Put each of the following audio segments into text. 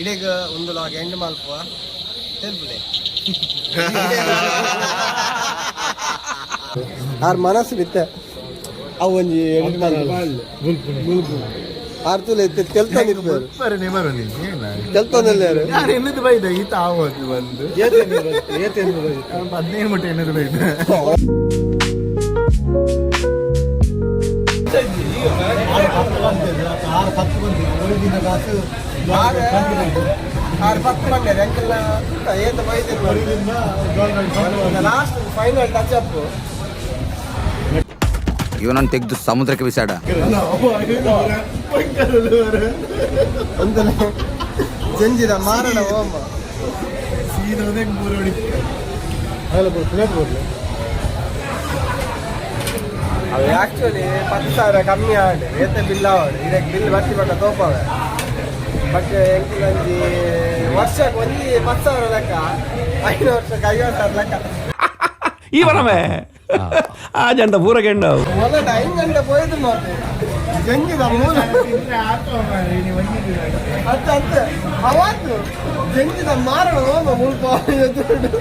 ಇಡೀಗ ಒಂದು log end ಮಲ್ಪುವ ತೆಲ್ಪುಲೆ R ಮನಸ್ಸು ಬಿತ್ತೆ ಅವು ಒಂಜಿ ಎಂಡ್ ಮಲ್ಪು ಆರ್ತುಲೆ ತೆಲ್ತಾನಿರ್ಬೇಕು ತೆಲ್ತಾನಲ್ಲಾರು ಯಾರು ಎನ್ನದು ಬೈದ ಈತ ಆವತ್ತು ಬಂದು 15 ಮುಟ್ಟೆ ಎನ್ನದು ಬೈದ ಫೈನಲ್ ಟಚ್ ಅಪ್ ಇವನನ್ನು ತೆಗೆದು ಸಮುದ್ರಕ್ಕೆ ಬಿಸಾಡ ಜಂಜಿದ ಮಾರಣ ಹೋಮ ಅವು ಆ್ಯಕ್ಚುಲಿ 10,000 ಕಮ್ಮಿ ಆಡು ಏತ ಬಿಲ್ ಆವಾಡು ಇದಕ್ಕೆ ಬಿಲ್ ಬರ್ತಿ ಬಟ್ಟ ತೋಪವೆ ಬಟ್ ಎಂಕುಲಂಜಿ ವರ್ಷಕ್ಕೆ ಒಂದು 10,000 ಲೆಕ್ಕ 5 ವರ್ಷಕ್ಕೆ 50,000 ಲೆಕ್ಕ ಇವರವೇ ಆ ಜಂಡ ಪೂರಗೆಂಡ ಮೊದಲ 5 ಗಂಟೆ ಪೋಯ್ತು ನೋಡಿ ಜಂಗಿದ ಮೂಲ ಅಂತ ಅವತ್ತು ಜಂಗಿದ ಮಾರಣ ಹೋಮ ಮುಲ್ಪ ದುಡ್ಡು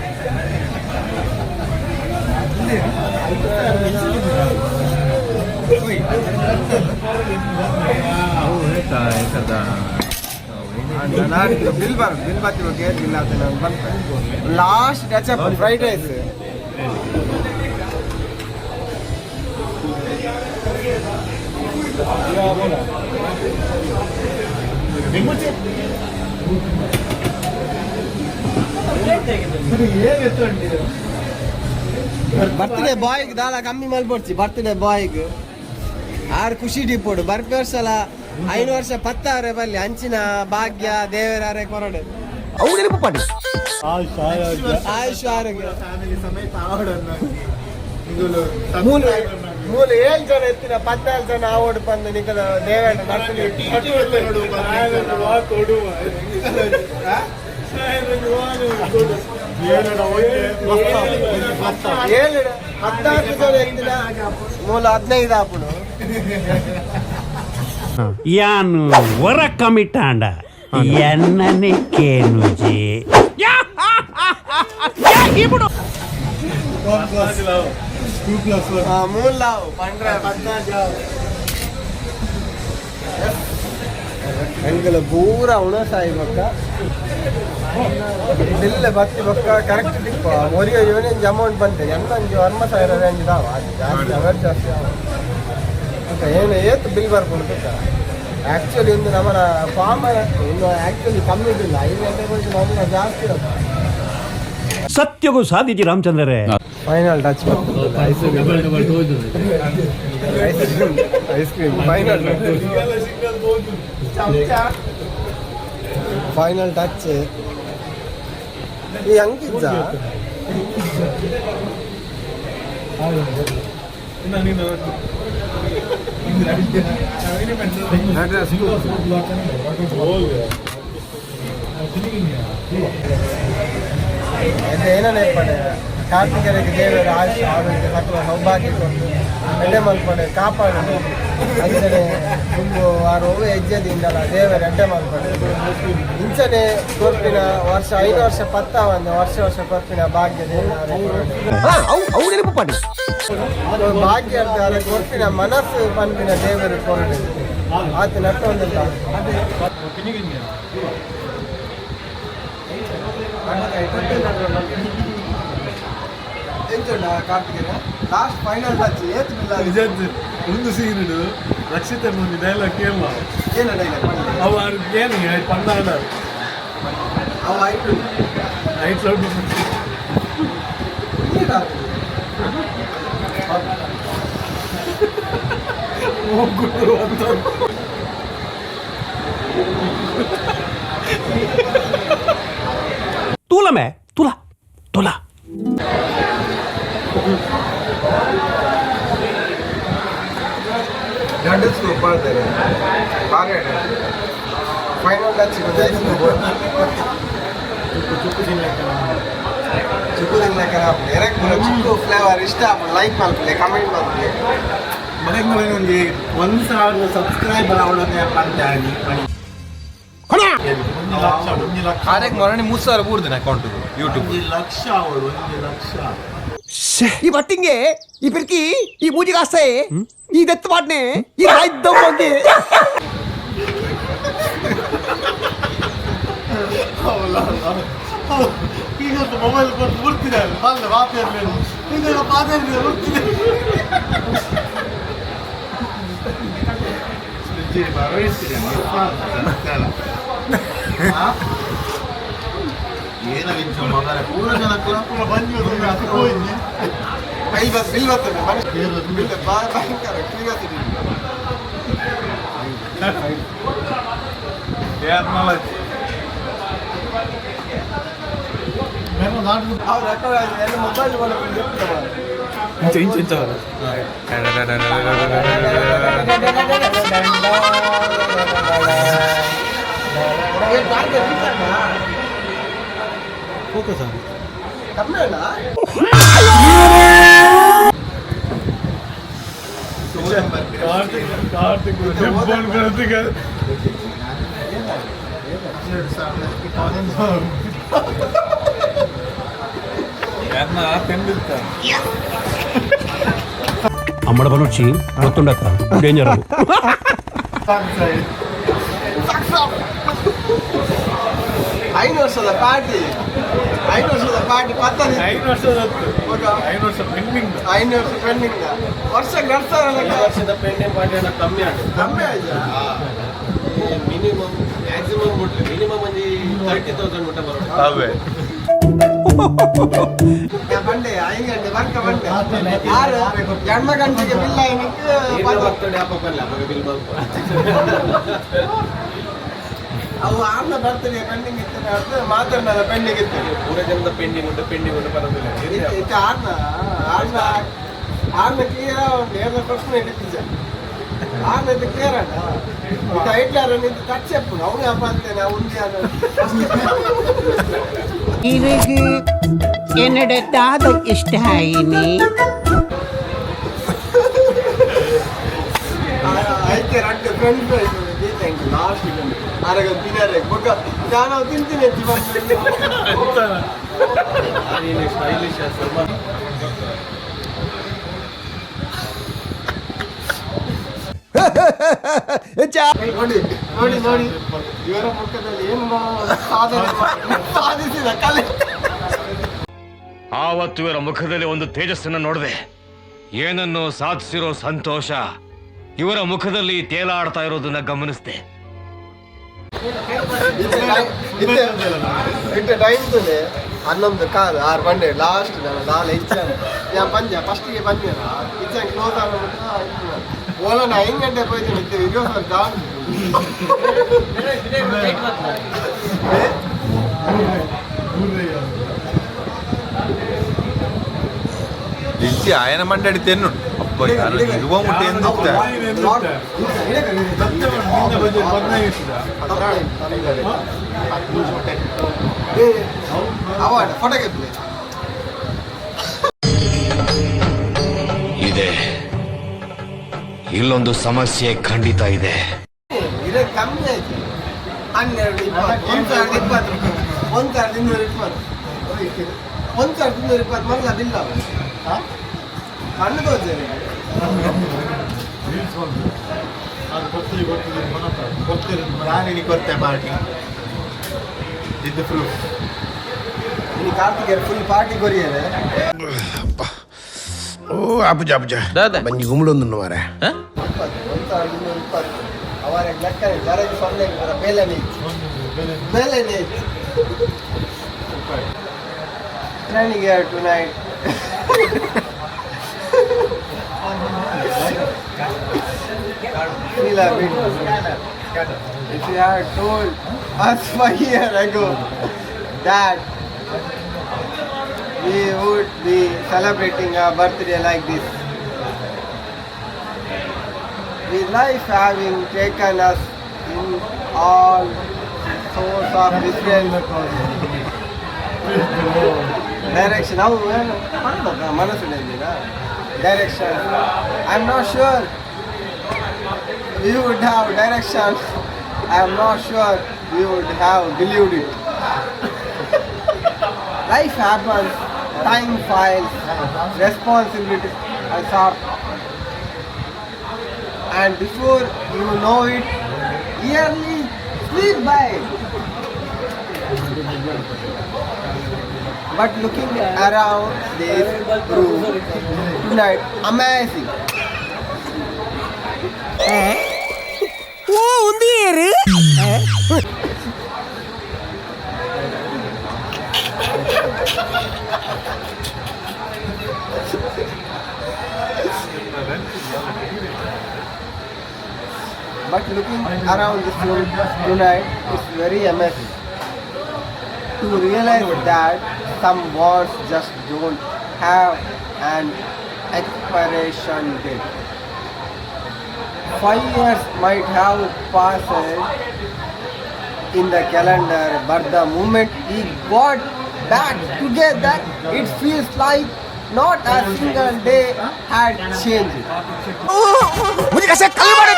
ಬಿಲ್ ಬರ್ತಿರೋ ಕೇಳಿಲ್ಲ ಅಂತ ನಾನು ಬಂತೆ last touch up fried rice birthday ಬಾಯ್ಗೆ ದಾಳ ಕಮ್ಮಿ ಮಲ್ಪಡ್ಸಿ ಬರ್ತ್ಡೇ ಬಾಯ್ಗೆ ಆರು ಖುಷಿ ಡಿಪೋಡು ಬರ್ಪಿ ವರ್ಷಲ 5 ವರ್ಷ 10,000 ಬಲ್ಲಿ ಅಂಚಿನ ಭಾಗ್ಯ ದೇವರಾರೆ ಕೊರಡೆ ಆಯುಷ್ ಆರೋಗ್ಯ ಮೂಲ 7 ಜನ ಎತ್ತಿನ 14 ಜನ ಆವಡ್ ಬಂದು ನಿಖಲ ದೇವೇಡ ಏಳು 14 ಜನ ಎತ್ತಿನ ಮೂಲ 15 ಆಪುಡು ಯಾನು ವರ ಕಮಿಟಾಂಡ ಎನ್ನನೆ ಕೇನುಜಿ ఇప్పుడు ಮೂಲಾವು ಪಂಡ್ರ ಎಂಕಲ ಪೂರ ಉಣಸಾಯಿ ಬಕ್ಕ ಬಿಲ್ ಬತ್ತಿ ಬಕ್ಕ ಕರೆಕ್ಟ್ ಟಿಪ್ಪ ಮೊರಿಯೋ ಏನೇನು ಅಮೌಂಟ್ ಬಂತೆ ಎಂತಂಜು 60,000 ರೇಂಜ್ ಇದಾವ ಅದು ಜಾಸ್ತಿ ಅವರ್ ಜಾಸ್ತಿ ಓಕೆ ಏನು ಏತು ಬಿಲ್ ಬರ್ಕೊಂಡು ಆ್ಯಕ್ಚುಲಿ ಒಂದು ನಮ್ಮ ಫಾರ್ಮರ್ ಇನ್ನು ಆ್ಯಕ್ಚುಲಿ ಕಮ್ಮಿ ಇದಿಲ್ಲ 5 ಗಂಟೆಗೆ ಹೋಗಿ ನಾವು ಜಾಸ್ತಿ ಇರೋದು ಸತ್ಯಗೂ ಸಾಧಿಸಿ ರಾಮಚಂದ್ರರೇ final touch ice cream final touch ಈ ಅಂಕಿಜ್ಜ ಏನನ್ನ ಏರ್ಪಡೆ ಕಾರ್ತಿಕರಿಗೆ ದೇವರ ಆಯುಷ ಆರೋಗ್ಯ ಸಕಲ ಸೌಭಾಗ್ಯ ಕೊಟ್ಟು ಎಡೆ ಮಲ್ಪಡೆ ಕಾಪಾಡೋದು ಅಂಚನೆ ಒಂದು ವಾರ ಹೆಜ್ಜೆದಿಂದಲ್ಲ ದೇವರ ಎಡ್ಡೆ ಮಲ್ಪಡೆ ಇಂಚನೆ ಕೊರ್ಪಿನ ವರ್ಷ 5 ವರ್ಷ 10 ವರ್ಷ ಕೊರ್ಪಿನ ಭಾಗ್ಯ ಭಾಗ್ಯ ಅಂತ ಅಲ್ಲ ಕೊರ್ಪಿನ ಮನಸ್ಸು ಪಂಪಿನ ದೇವರು ಕೊರಡು ಆತ ನಟ್ಟೊಂದಿಲ್ಲ ಎಂಚುಂಡ ಕಾರ್ತಿಕೇಯ ಲಾಸ್ಟ್ ಫೈನಲ್ ಟಚ್ ಏತ್ ಬಿಲ್ಲ ಒಂದು ಸೀನಿಡು ರಕ್ಷಿತ ಮುಂದೆ ಡೈಲಾಗ್ ಕೇಳಲ್ಲ ಏನು ಡೈಲಾಗ್ ಅವು ಏನು ಪಂದಾಡ ಅವ ಆಯ್ತು ಐಟ್ ಲೌಡ್ ತುಲಮೆ ತುಲ ತುಲ ಎರಡು ಸ್ಕೂಪ್ ಮಾಡ್ತಾರೆ ಫೈನಲ್ ಟಚ್ ಚಿಕ್ಕು ತಿನ್ಲಕ್ಕ ಎರಕ್ ಚಿಕ್ಕು ಫ್ಲೇವರ್ ಇಷ್ಟ ಲೈಕ್ ಮಾಡ್ಕೊಳ್ಳಿ ಕಮೆಂಟ್ ಮಾಡ್ಕೊಳ್ಳಿ ಮನೆಗೆ 1,000 ಸಬ್ಸ್ಕ್ರೈಬರ್ ಅವಳನ್ನೇ ಪಂಚಾಯತ್ ಆರೆಗೆ ಮರಣಿ 3,000 ಬೂರ್ದಿನ ಅಕೌಂಟ್ ಯೂಟ್ಯೂಬ್ 1,00,000 ಅವಳು 1,00,000 ಈ ಬಟ್ಟಿಂಗೆ ಈ ಪಿರ್ಕಿ ಈ ಮೂಜಿಗೆ ಆಸೆ ಈ ದೆತ್ತು ಮಾಡ್ನೆ ಈ ರಾಯ್ದ ಬಗ್ಗೆ ಈಗ ಮೊಬೈಲ್ ಕೊಟ್ಟು ಬರ್ತಿದ್ದಾರೆ ಅಲ್ಲ ಮಾತಾಡ್ಬೇಕು ಈಗ ಮಾತಾಡಿದ್ರೆ ಬರ್ತಿದೆ ಏನಾಗಿತ್ತು ಮಗನ ಪೂರ ಜನ ಬಂದು ಹೋಗಿ ಭಯಂಕರ ಕ್ಯೂರಿಯಾಸಿಟಿ ಅವ್ರು ಎಲ್ಲ ಮೊಬೈಲ್ ಕಮ್ಮಿ ಅಲ್ಲ ಕಾರ್ತಿಕ್ అమ్మడ పనొచ్చి గుర్తుండక డేంజర్ అది 5 ವರ್ಷದ ಪಾರ್ಟಿ 5 ವರ್ಷದ ಪಾರ್ಟಿ ಪತ್ತನೆ 5 ವರ್ಷದ 5 ವರ್ಷ ಪೆಂಡಿಂಗ್ 5 ವರ್ಷ ಪೆಂಡಿಂಗ್ ವರ್ಷ ಗಡ್ಸಾರಲ್ಲ ವರ್ಷದ ಪೆಂಡಿಂಗ್ ಪಾರ್ಟಿ ಅನ್ನ ಕಮ್ಮಿ ಆಗಿದೆ ಕಮ್ಮಿ ಆಯ್ತಾ ಮಿನಿಮಮ್ ಮ್ಯಾಕ್ಸಿಮಮ್ ಮುಟ್ಲಿ ಮಿನಿಮಮ್ ಒಂದು 30,000 ಮುಟ್ಟ ಬರೋದು ಅವೇ ಬಂಡೆ 5 ಗಂಟೆ ವರ್ಕ ಬಂಡೆ ಯಾರು ಜನ್ಮ ಗಂಟೆಗೆ ಬಿಲ್ಲ ಏನಕ್ಕೆ ಬರ್ತಡೆ ಅಪ್ಪಲ್ಲ ಅವಾಗ ಬಿಲ್ ಬಂತು ಅವು ಆರ್ನ ಬರ್ತದೆ ಪೆಂಡಿಂಗ್ ಇರ್ತಾನೆ ಅರ್ಧ ಮಾತಾಡ್ನಲ್ಲ ಪೆಂಡಿಂಗ್ ಇರ್ತಾನೆ ಪೂರ ಜನದ ಪೆಂಡಿಂಗ್ ಉಂಟು ಬರೋದಿಲ್ಲ ಇದು ಆರ್ನ ಕ್ಲಿಯರ್ ಒಂದು 2 ಪ್ರಶ್ನೆ ಇಟ್ಟಿದ್ದ ಆರ್ನ ಇದು ಕ್ಲಿಯರ್ ಅಣ್ಣ ಇದು ಐಟ್ಲಾರ ನಿಂತು ಟಚ್ చెప్పు ಅವನು ಹಬ್ಬ ಅಂತೇನೆ ಅವನಿಗೆ ಅದು ಇರಿಗೆ ಎನ್ನಡತಾದ ಇಷ್ಟ ಆಯಿನಿ ಐತೆ ರಡ್ಡು ಫ್ರೆಂಡ್ ಥ್ಯಾಂಕ್ ಯು ಲಾಸ್ಟ್ ಆರಾಗ ತಿನ್ನರೆ ಬೊಕ್ಕ ನಾನು ತಿಂತೀನಿ ನೀನು ಸ್ಟೈಲಿಶ್ ಸ್ವಲ್ಪ ನೋಡಿ ನೋಡಿ ನೋಡಿ ಇವರ ಮುಖದಲ್ಲಿ ಏನು ಸಾಧಿಸಿದ ಕಲೆ ಆವತ್ತು ಇವರ ಮುಖದಲ್ಲಿ ಒಂದು ತೇಜಸ್ಸನ್ನು ನೋಡಿದೆ ಏನನ್ನು ಸಾಧಿಸಿರೋ ಸಂತೋಷ ಇವರ ಮುಖದಲ್ಲಿ ತೇಲಾಡ್ತಾ ಇರೋದನ್ನ ಗಮನಿಸಿದೆ ಇಟ್ಟು ಟೈಮ್ ತುಲೆ 11 ಕಾರು 6 ಬಂಡೆ ಲಾಸ್ಟ್ ನಾಳೆ ಇಚ್ಛಾನೆ ಯಾ ಪಂಜ ಫಸ್ಟಿಗೆ ಬಂದೆ ಇಚ್ಛಾನೆ ಕ್ಲೋಸ್ ಆಗ್ಬಿಟ್ಟು ಓಲ ನಾ 5 ಗಂಟೆ ಹೋಯ್ತೀನಿ ಇದ್ದೇವೆ ಇದು ಸರ್ ಡೌನ್ ಇಜ್ಜಿ ಆಯನ ಮಂಡಳಿ ತೆನ್ನು ಅಪ್ಪ ಇರುವ ಮುಟ್ಟೆ ಎಂದು ಅವಾರ್ಡ್ ಫೋಟೋಗೆ ಇದೆ ಇಲ್ಲೊಂದು ಸಮಸ್ಯೆ ಖಂಡಿತ ಇದೆ ಇದೇ ಕಮ್ಮಿ ಆಯ್ತು 12 1,220 1,220 ಮೊದಲ ಬಿಲ್ಲ ಕಣ್ಣು ತೋರಿಸಿದೆ ಕೊಡ್ತೆ ಪಾರ್ಟಿ ಇದು ಪ್ರೂಫ್ ಇನ್ನು ಕಾರ್ತಿಕ್ ಫುಲ್ ಪಾರ್ಟಿ ಕೊರಿಯರೆ ಓ ಅಪ್ಪುಜ ಬಂಜಿ ಗುಮ್ಮಳೊಂದು ಮಾರೆ 1,220 ಅವರ ಲೆಕ್ಕ ಜರಗಿ ಸೊನ್ನೆ ಬೆಲೆನೇ planning here tonight. Feel a bit. If you had told us 1 year ago that we would be celebrating our birthday like this, with life having taken us in all sorts of different direction. Now, direction. I'm not sure we would have direction. I'm not sure we would have believed it. Life happens, time files, responsibilities are sharp. And before you know it, yearly sleep by. But looking around this room tonight, amazing. ఓ ఉంది ఏరు But looking around this room tonight, it's very amazing to realize that some words just don't have an expiration date. 5 years might have passed in the calendar, but the moment we got back together, it feels like not a single day had changed. मुझे कैसे कल बड़े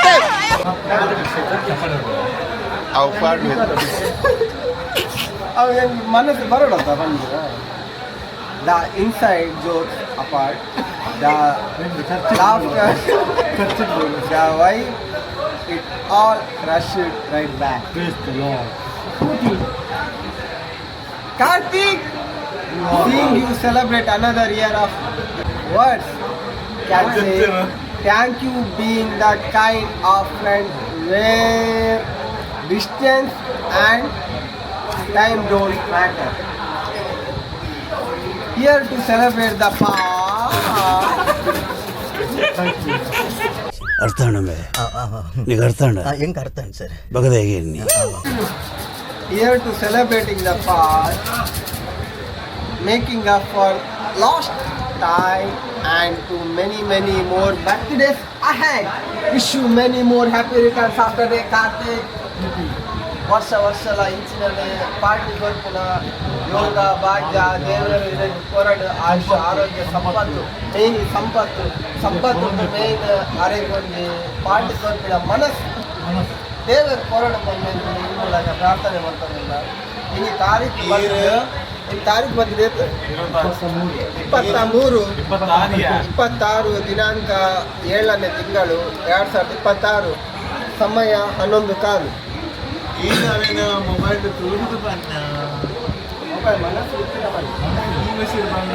ಅವು ಪಾಡು ಅವು ಮನಸ್ಸು ಬರೋಣತ್ತ ಬಂದು the inside jokes apart, the laughter, the vibe, it all rushed right back. Karthik, seeing you celebrate another year of words, can say thank you being that kind of friend where distance and time don't matter. Here to celebrate the past. ಅರ್ಥಾಣಮೆ ನೀಗ ಅರ್ಥಾಣ ಹೆಂಗ್ ಅರ್ಥ sir ಬಗದಾಗಿ Here to celebrating the past, making up for lost time and to many more birthdays ahead. Wish you many more happy returns after the Karthik. ವರ್ಷಲ ಇಂಚಿನಲ್ಲಿ party ಕೊರ್ಪುನ ಯೋಗ ಭಾಗ್ಯ ದೇವರ ಕೊರಡು ಆಯುಷ ಆರೋಗ್ಯ ಸಂಪತ್ತು ಮೇನ್ ಸಂಪತ್ತು ಮೇನ್ ಆರೋಗ್ಯ ಪಾರ್ಟಿ ಕೊರ್ಪಿನ ಮನಸ್ಸು ದೇವರ ಕೊರಡು ಬಂದು ಈ ಮೂಲಕ ಪ್ರಾರ್ಥನೆ ಮಾಡ್ತಾನಿಲ್ಲ ಈ ತಾರೀಕು ಬಂದಿದೆ 26 ದಿನಾಂಕ 7ನೇ ತಿಂಗಳು 2026 ಸಮಯ 11:15 ಈಗಿನ ಮೊಬೈಲ್ ತುಳುಗುದು ಬಣ್ಣ ಮೊಬೈಲ್ ಮನಸ್ಸು ಈ ಮೆಸೇಜ್ ಬಂದ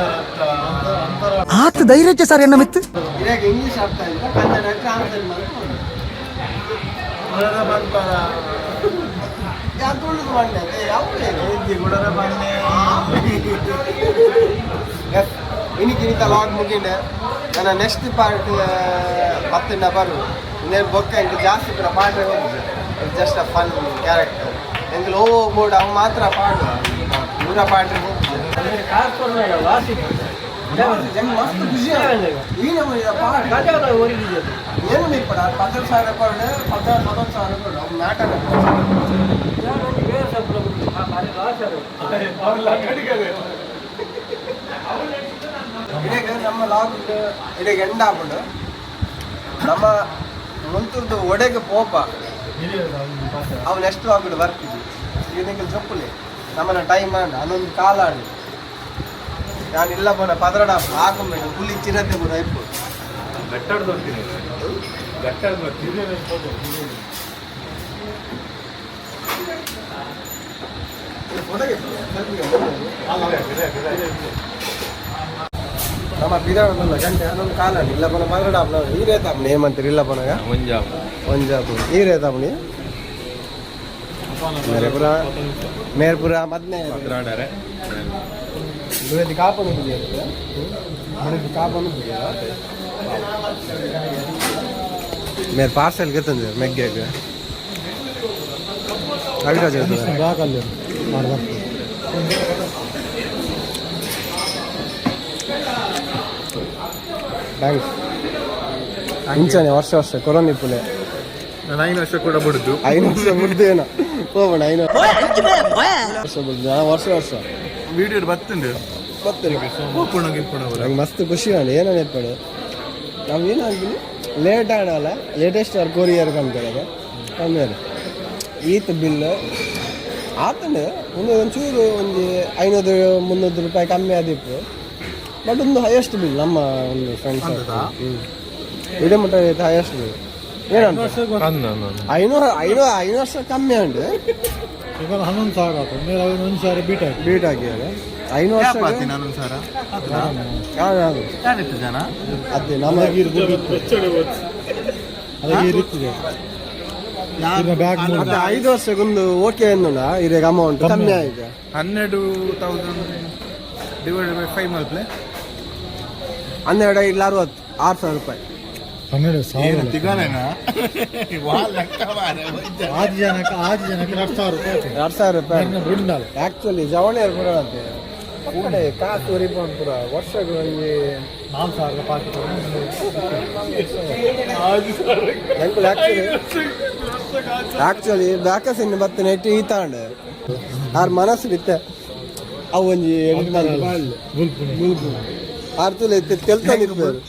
ಆತ ಧೈರ್ಯ ಸರ್ ಎನ್ನ ಮಿತ್ತು ಇದಾಗ ಇಂಗ್ಲಿಷ್ ಅರ್ಥ ಇಲ್ಲ ಕನ್ನಡ ಟ್ರಾನ್ಸ್ಲೇಟ್ ಗುಡದ ಬಂತಾರ ತುಳಿದು ಬಂದೆ ಯಾವ ಗುಡದ ಬನ್ನೆ ಇನ್ನಿಕ್ಕಿನಿತ ಲಾಗ್ ಮುಗಿಂಡ ನನ್ನ ನೆಕ್ಸ್ಟ್ ಪಾರ್ಟ್ 10 ಬರು ಇನ್ನೇನು ಬೊಕ್ಕ ಇಂಕ ಜಾಸ್ತಿ ಕೂಡ ಪಾಡ್ರೆ ಹೋಗಿದೆ ಜಸ್ಟ್ ಅ ಫನ್ ಕ್ಯಾರೆಕ್ಟರ್ ಎಂಗ್ಲು ಹೋಗ್ಬೋದು ಅವ್ ಮಾತ್ರ ಪಾಡು ನೂರ ಪಾಡ್ರೆ ಹೋಗ್ತದೆ ಮಸ್ತ್ ಖುಷಿ ಈಗ ಪಾಡ್ ಏನು ನೀವು ಪಡ 10,000 ಕೊಡು 14,000 ಕೊಡು ಅವ್ನು ನಾಟಕ ಇಡೀಗ ನಮ್ಮ ಲಾಗ್ ಇಡೀಗ ಎಂಡ್ ಆಗ್ಬಿಡು ನಮ್ಮ ಮುಂತುರ್ದು ಒಡೆಗೆ ಪೋಪ ಅವನು ಎಷ್ಟು ಆಗ್ಬಿಡು ಬರ್ತಿದ್ವಿ ಇದಕ್ಕೆ ಜೊಪ್ಪುಲಿ ನಮ್ಮನ್ನ ಟೈಮ್ ಆಂಡ ಅದೊಂದು ಕಾಲ ಆಡಿ ನಾನು ಇಲ್ಲ ಬೋನ ಪದರಡ ಹಾಕೊಂಬೇಡ ಹುಲಿ ಚಿರತೆ ಕೂಡ ಇಪ್ಪು ನಮ್ಮ ಬಿದಾಡಲ್ಲ ಗಂಟೆ ಅದೊಂದು ಕಾಲ ಆಡಿ ಇಲ್ಲ ಬೋನ ಪದರಡ ಈ ರೇತಾಪ್ನಿ ಏಮಂತೀರಿ ಇಲ್ಲ ಬೋನಾಗ ಒಂಜಾಪು ಈ ರೇತಾಪ್ನಿ ಮೇರ್ಪುರ ಮದ್ನೆ ದುರದಿ ಕಾಪನು ಕಾಪನು ಮೇರೆ ಪಾರ್ಸೆಲ್ಗೆ ತಂದೆ ಮೆಗ್ಗೆಗೆ ಅಡಿರಾಜ್ ಬಾಕಲ್ಲಿ ಥ್ಯಾಂಕ್ಸ್ ಇಂಚಾನೆ ವರ್ಷ ಕೊರೋನಿ ಪುಲೆ ನಾನು 5 ವರ್ಷ ಕೂಡ ಬಿಡುದು 5 ವರ್ಷ ಮುಡ್ದೇನ ಹೋಗೋಣ 5 ವರ್ಷ ಬಿಡ್ದು ವರ್ಷ ವಿಡಿಯೋ ಬರ್ತಂಡೆ ನಂಗೆ ಮಸ್ತ್ ಖುಷಿ ಆಂಡಿ ಏನೋ ನೆಟ್ಪಡು ನಾವು ಏನಾಗ್ತೀನಿ ಲೇಟ್ ಆಡಲ್ಲ ಲೇಟೆಸ್ಟ್ ಅವ್ರು ಕೊರಿಯರ್ ಕಂತಾರೆ ಆಮೇಲೆ ಈತ ಬಿಲ್ ಆತಂಡೆ ಒಂಚೂರು ಒಂದು 500-300 ರೂಪಾಯಿ ಕಮ್ಮಿ ಆದಿತ್ತು. ಬಟ್ ಒಂದು ಹೈಯೆಸ್ಟ್ ಬಿಲ್ ನಮ್ಮ ಒಂದು ಫ್ರೆಂಡ್ಸ್ ಇಡೀ ಮಟ್ಟ ಹೈಯೆಸ್ಟ್ ಬಿಲ್ ಏನಂತ 500 ವರ್ಷ ಕಮ್ಮಿ ಉಂಟು. ಈಗ 11,000 ಆಯ್ತು. ಮೇಲೆ 1,000 ಬೀಟ್ ಆಗಿದ್ದಾರೆ 5 ವರ್ಷ ಅದೇ ನಮ್ಮ ಮತ್ತೆ 5 ವರ್ಷಕ್ಕೊಂದು ಓಕೆ ಅನ್ನೋಣ ಇವಾಗ ಅಮೌಂಟ್ ಕಮ್ಮಿ ಆಗಿದೆ. 12,000 divided by 5 multiply 12 ಇಲ್ಲ 60 6,000 ರೂಪಾಯಿ. 12,000 ಆರು ಜನಕ್ಕೆ 2,000 ರೂಪಾಯಿ 2,000 ರೂಪಾಯಿ ಆಕ್ಚುಲಿ ಜವಣಿಯರು ಕೂಡ ಅಂತೆ ಕೂಡೆ ಕಾಸು ರಿಪೋರ್ಟ್ ಪೂರ ವರ್ಷಕ್ಕೆ ಒಂದು 4,000 ರೂಪಾಯಿ ಆಕ್ಚುಲಿ ಬ್ಯಾಕಸಿನ್ ಬತ್ತೆ ನೆಟ್ಟು ಈ ತಾಂಡೆ ಆರ್ ಮನಸ್ಸು ಇತ್ತೆ ಅವು ಒಂಜಿ ಆರ್ತುಲೆ ತೆಲ್ತೊಂದಿರ್ಬೇಕು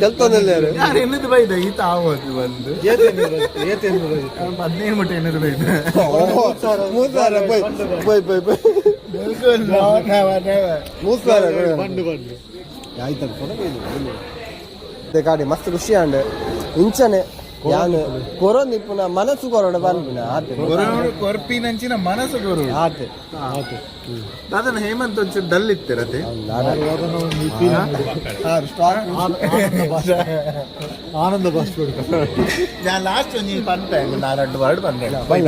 ತೆಲ್ತೊಂದಿಲ್ಲಾರು ಎನ್ನದು ಬೈದ ಈತ ಆವತ್ತು ಬಂದು 15 ಮುಟ್ಟೆ ಎನ್ನದು ಬೈದ 3,000 ಬೈ 3,000 ಆಯ್ತು ಕಾಡಿ ಮಸ್ತ್ ಖುಷಿ ಅಂಡೆ ಇಂಚನೆ ಯಾನು ಕೊರೊಂದು ಇಪ್ಪುನ ಮನಸ್ಸು ಕೊರೋಡ ಬಂದ್ಬಿನ ಆತೆ ಕೊರ್ಪಿನಂಚಿನ ಮನಸ್ಸು ಕೊರು ಆತೆ ಅದನ್ನ ಹೇಮಂತ್ ಒಂಚೂರು ಡಲ್ ಇತ್ತಿರತ್ತೆ ಆನಂದ ಬಸ್ ഞാൻ ലാസ്റ്റ് ഒന്ന് പറഞ്ഞേ ഞാൻ 2 വേർഡ് പറഞ്ഞേ ബൈ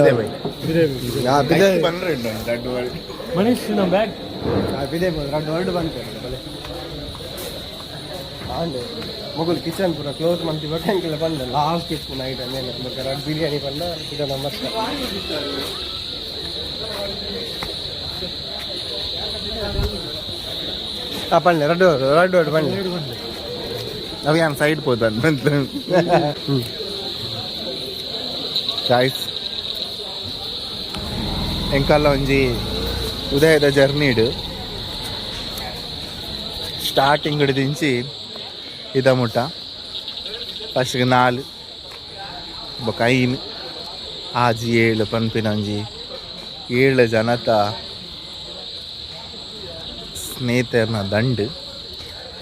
ಮನೀಶ್ ನಮ್ಮ ಬ್ಯಾಗ್ ಬಿದೆ 2 ವರ್ಡ್ ಬಂತೆ ಆಂಡೆ ಮೊಗಲ್ ಕಿಚನ್ ಪೂರ ಕ್ಲೋಸ್ ಮಾಡ್ತೀವಿ ಬಟ್ಟೆಂಗೆಲ್ಲ ಬಂದ ಲಾಸ್ಟ್ ಇತ್ತು ನೈಟ್ ಮೇಲೆ ಬೇಕಾದ್ರೆ ಬಿರಿಯಾನಿ ಬಂದ ಇದು ನಮಸ್ಕಾರ ಪಂಡೆ 2 ವರ್ಡ್ ಬಂಡೆ ಅವಿ ಆನ್ ಸೈಡ್ ಹೋದನ್ ಗೈಸ್ ಎಂಕಲ್ಲ ಒಂಜಿ ಉದಯದ ಜರ್ನಿಡ್ ಸ್ಟಾರ್ಟಿಂಗ್ ಹಿಡಿದಿಂಚಿ ಇದ ಮುಟ್ಟ ಫಸ್ಟ್ಗೆ 4 ಬೊಕ 5 ಆಜಿ 7 ಪನ್ಪಿನಂಜಿ 7 ಜನತ ಸ್ನೇಹಿತರನ್ನ ದಂಡು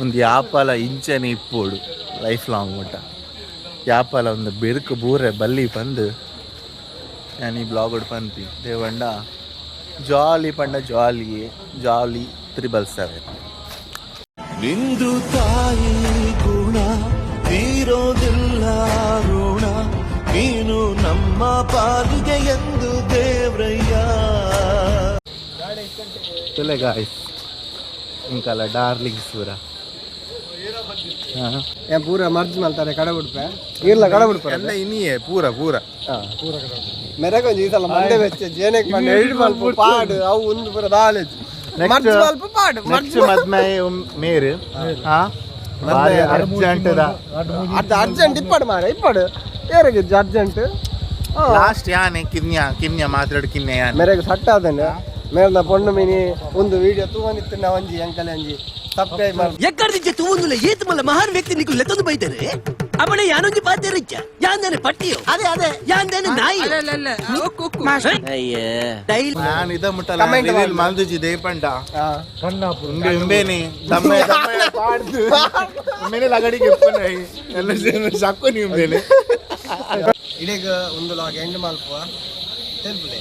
ಒಂದು ಯಾಪಲ ಇಂಚನೆ ಇಪ್ಪೋಡು ಲೈಫ್ ಲಾಂಗ್ ಮುಟ್ಟ ಯಾಪಲ ಒಂದು ಬೆರುಕು ಬೂರೆ ಬಲ್ಲಿ ಬಂದು ನಾನು ಈ ಬ್ಲಾಗ್ ಪನ್ಪಿ ದೇವಂಡ ಜಾಲಿ ಪಂಡ ಜಾಲಿ 777 ನಿಂದು ತಾಯಿ ಗುಣ ತೀರೋದಿಲ್ಲ ಋಣ ನೀನು ನಮ್ಮ ಪಾಲಿಗೆ ಎಂದು ದೇವ್ರಯ್ಯ. ಚಲೋ ಗಾಯ್ಸ್ ಇಂಕಲ್ಲ ಡಾರ್ಲಿಂಗ್ಸ್ ಪೂರ ಪೂರ ಮರ್ಜ್ ಮಾಡ್ತಾರೆ ಕಡೆ ಬಿಡ್ಪೆ ಇಲ್ಲ ಕಡೆ ಬಿಡ್ಪೆ ಎಲ್ಲ ಇನ್ನಿಯೇ ಪೂರ ಮೆರಗೊಂದು ಈ ಸಲ ಮಂಡೆ ಬೆಚ್ಚ ಜೇನಕ್ಕೆ ಬಂದು ಎಲ್ಡ್ ಮಲ್ಪ ಪಾಡು ಅವು ಒಂದು ಪೂರ ದಾಲೇಜ್ ಮರ್ಜ್ ಮಲ್ಪ ಪಾಡು ನೆಕ್ಸ್ಟ್ ಮದ್ಮೆ ಮೇರು ಅರ್ಜೆಂಟ್ ಅದು ಅರ್ಜೆಂಟ್ ಇಪ್ಪಡು ಮಾರ ಇಪ್ಪಡು ಏರಿಗೆ ಅರ್ಜೆಂಟ್ ಲಾಸ್ಟ್ ಯಾನೆ ಕಿನ್ಯ ಮಾತಾಡು ಕಿನ್ಯ ಯಾನೆ ಮೇರೆಗೆ ಸಟ್ ಆದನೆ ಮೇಲ್ನ ಪೊಣ್ಣು ಮಿನಿ ಒಂದು ವಿಡಿಯೋ ತೂವನಿತ್ತು ನಾ ಒಂಜಿ ಅಂಕಲ್ ಅಂಜಿ ಸಬ್ಸ್ಕ್ರೈಬ್ ಮಾಡಿ ಎಕ್ಕರ್ದಿಂಚೆ ತೂವೊಂದುಲ ಏತ್ ಮಲ್ಲ ಮಹಾನ್ ವ್ಯಕ್ತಿ ನಿಕ್ಕು ಲೆತ್ತೊಂದು ಬೈತಾರೆ ಅವನೇ ಯಾನೊಂಜಿ ಪಾತೆರಿಚ್ಚ ಯಾಂದನೆ ಪಟ್ಟಿಯೋ ಅದೇ ಯಾಂದನೆ ನಾಯಿ ನಾನು ಇದ ಮುಟ್ಟಲ್ಲ ರಿವೀಲ್ ಮಲ್ದುಜಿ ದೇಪಂಡ ಉಂಬೇನಿ ದಮ್ಮೆ ಪಾಡ್ದು ಉಂಬೇನೆ ಲಗಡಿಗೆ ಎಪ್ಪನೈ ಎಲ್ಲ ಸಾಕು ನೀವು ಉಂಬೇನೆ ಇದೀಗ ಒಂದು ಲಾಗ್ ಎಂಡ್ ಮಲ್ಪುವ ತೆಲ್ಪುಲೆ